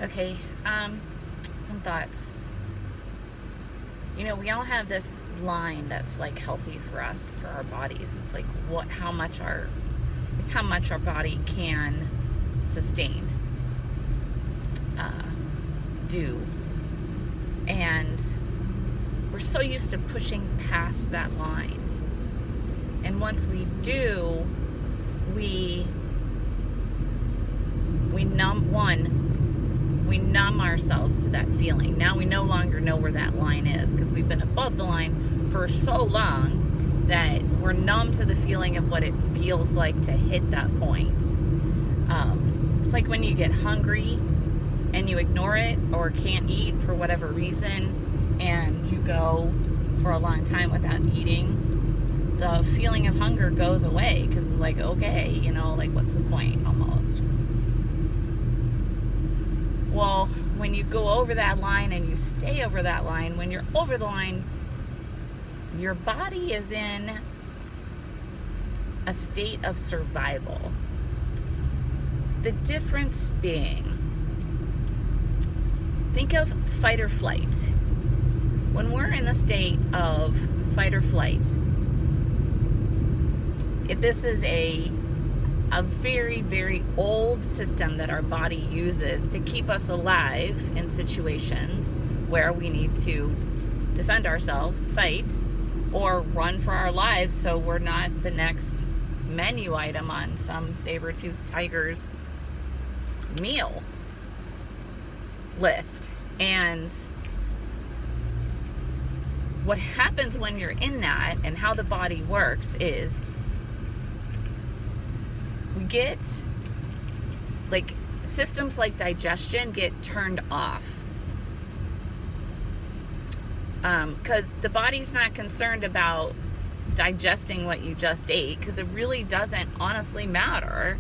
Okay, some thoughts. We all have this line that's like healthy for us, for our bodies. It's like how much our body can sustain, uh, do. And we're so used to pushing past that line. And once we do, we numb ourselves to that feeling. Now we no longer know where that line is because we've been above the line for so long that we're numb to the feeling of what it feels like to hit that point. It's like when you get hungry and you ignore it or can't eat for whatever reason, and you go for a long time without eating. The feeling of hunger goes away because it's like, okay, like what's the point almost. Well, when you go over that line and you stay over that line, when you're over the line, your body is in a state of survival. The difference being, think of fight or flight. When we're in the state of fight or flight, this is a very, very old system that our body uses to keep us alive in situations where we need to defend ourselves, fight, or run for our lives so we're not the next menu item on some saber-toothed tiger's meal list. And what happens when you're in that, and how the body works, is we get, like, systems like digestion get turned off. Because the body's not concerned about digesting what you just ate, because it really doesn't honestly matter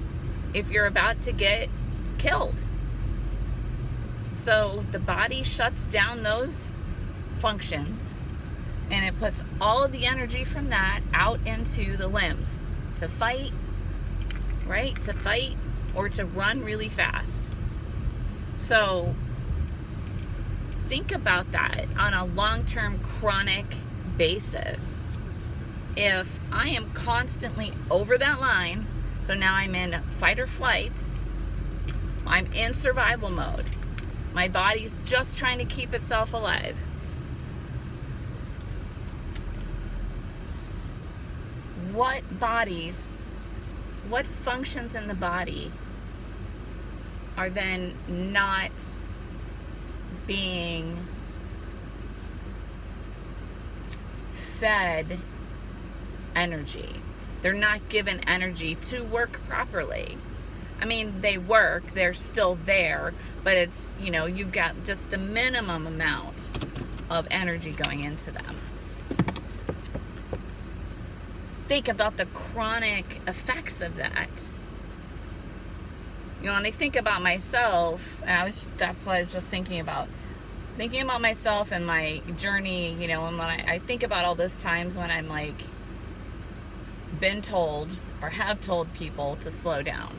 if you're about to get killed. So the body shuts down those functions, and it puts all of the energy from that out into the limbs to fight, right? To fight or to run really fast. So think about that on a long-term chronic basis. If I am constantly over that line, so now I'm in fight or flight, I'm in survival mode. My body's just trying to keep itself alive. What functions in the body are then not being fed energy? They're not given energy to work properly. I mean, they work, they're still there, but it's, you've got just the minimum amount of energy going into them. Think about the chronic effects of that. When I think about myself, and that's what I was just thinking about myself and my journey, and when I think about all those times when I'm like been told or have told people to slow down.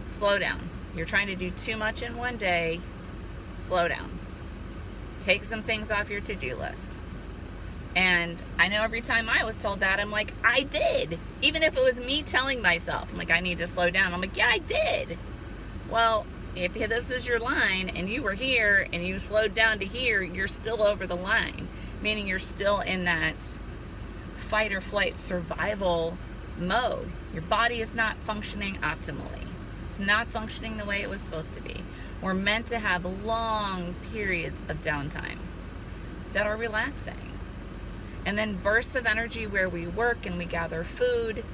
Slow down. You're trying to do too much in one day. Slow down. Take some things off your to-do list. And I know every time I was told that, I'm like, I did. Even if it was me telling myself, I'm like, I need to slow down. I'm like, yeah, I did. Well, if this is your line and you were here and you slowed down to here, you're still over the line. Meaning you're still in that fight or flight survival mode. Your body is not functioning optimally. It's not functioning the way it was supposed to be. We're meant to have long periods of downtime that are relaxing. And then bursts of energy where we work and we gather food,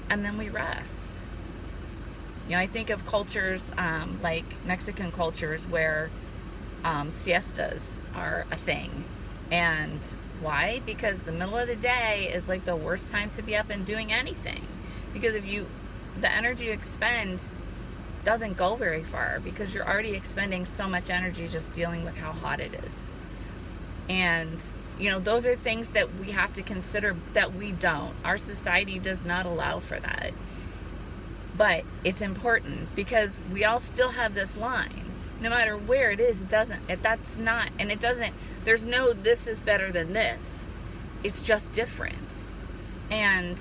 and then we rest. I think of cultures like Mexican cultures where siestas are a thing. And why? Because the middle of the day is like the worst time to be up and doing anything. Because the energy you expend doesn't go very far, because you're already expending so much energy just dealing with how hot it is. And those are things that we have to consider that we don't. Our society does not allow for that. But it's important because we all still have this line. no matter where it is, that's not, and it doesn't, there's no this is better than this. It's just different. And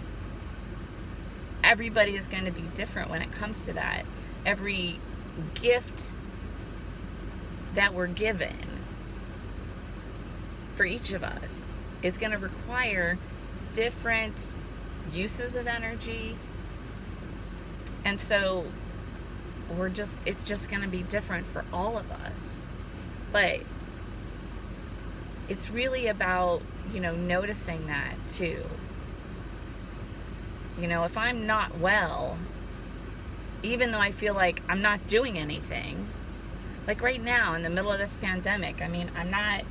everybody is going to be different when it comes to that. Every gift that we're given for each of us is going to require different uses of energy. And so it's just going to be different for all of us. But it's really about, noticing that too. If I'm not well, even though I feel like I'm not doing anything, like right now in the middle of this pandemic, I'm not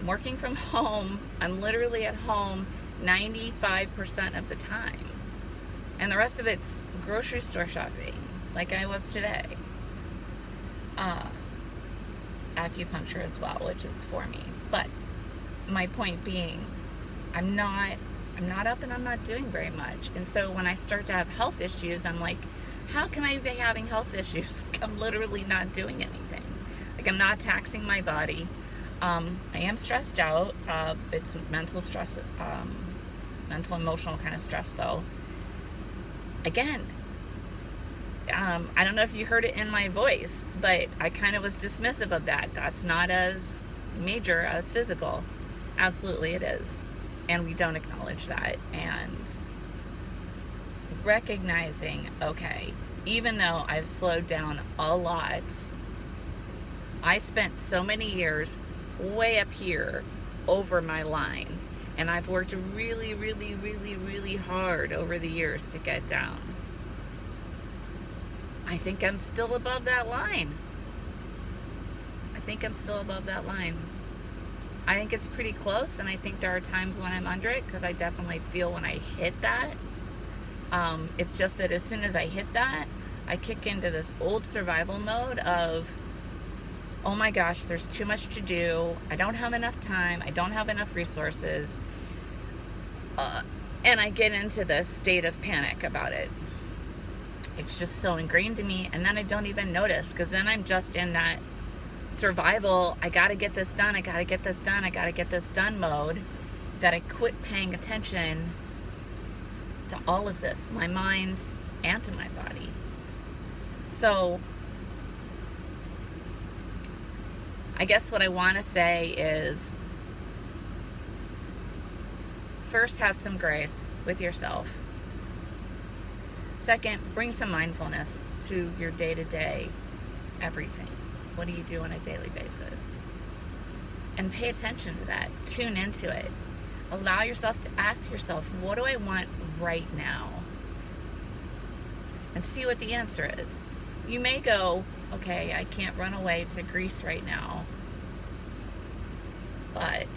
working from home. I'm literally at home 95% of the time. And the rest of it's grocery store shopping, like I was today. Acupuncture as well, which is for me. But my point being, I'm not up and I'm not doing very much. And so when I start to have health issues, I'm like, how can I be having health issues? Like, I'm literally not doing anything. Like, I'm not taxing my body. I am stressed out. It's mental stress, mental, emotional kind of stress though. Again, I don't know if you heard it in my voice, but I kind of was dismissive of that. That's not as major as physical. Absolutely it is. And we don't acknowledge that. And recognizing, okay, even though I've slowed down a lot, I spent so many years way up here over my line. And I've worked really, really, really, really hard over the years to get down. I think I'm still above that line. I think it's pretty close, and I think there are times when I'm under it, because I definitely feel when I hit that. It's just that as soon as I hit that, I kick into this old survival mode of, oh my gosh, there's too much to do. I don't have enough time. I don't have enough resources. And I get into this state of panic about it. It's just so ingrained in me, and then I don't even notice, because then I'm just in that survival, I gotta get this done mode, that I quit paying attention to all of this, my mind and to my body. So I guess what I want to say is, first, have some grace with yourself. Second, bring some mindfulness to your day-to-day everything. What do you do on a daily basis? And pay attention to that. Tune into it. Allow yourself to ask yourself, what do I want right now? And see what the answer is. You may go, okay, I can't run away to Greece right now. But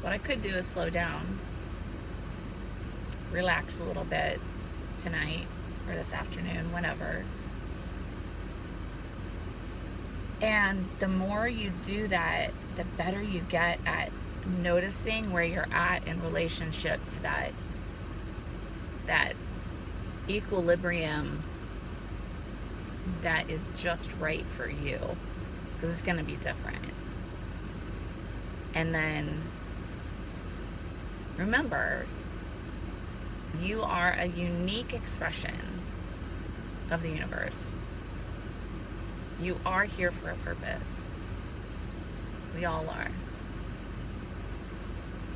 what I could do is slow down, relax a little bit tonight or this afternoon, whenever. And the more you do that, the better you get at noticing where you're at in relationship to that equilibrium that is just right for you, because it's going to be different. And then remember, you are a unique expression of the universe. You are here for a purpose. We all are.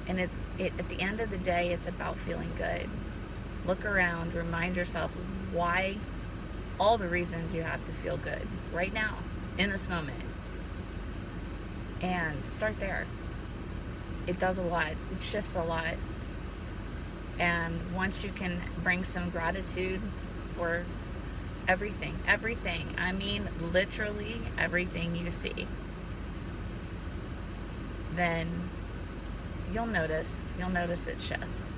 And at the end of the day, it's about feeling good. Look around, remind yourself of why, all the reasons you have to feel good right now, in this moment. And start there. It does a lot. It shifts a lot. And once you can bring some gratitude for everything, I mean literally everything you see, then you'll notice it shift.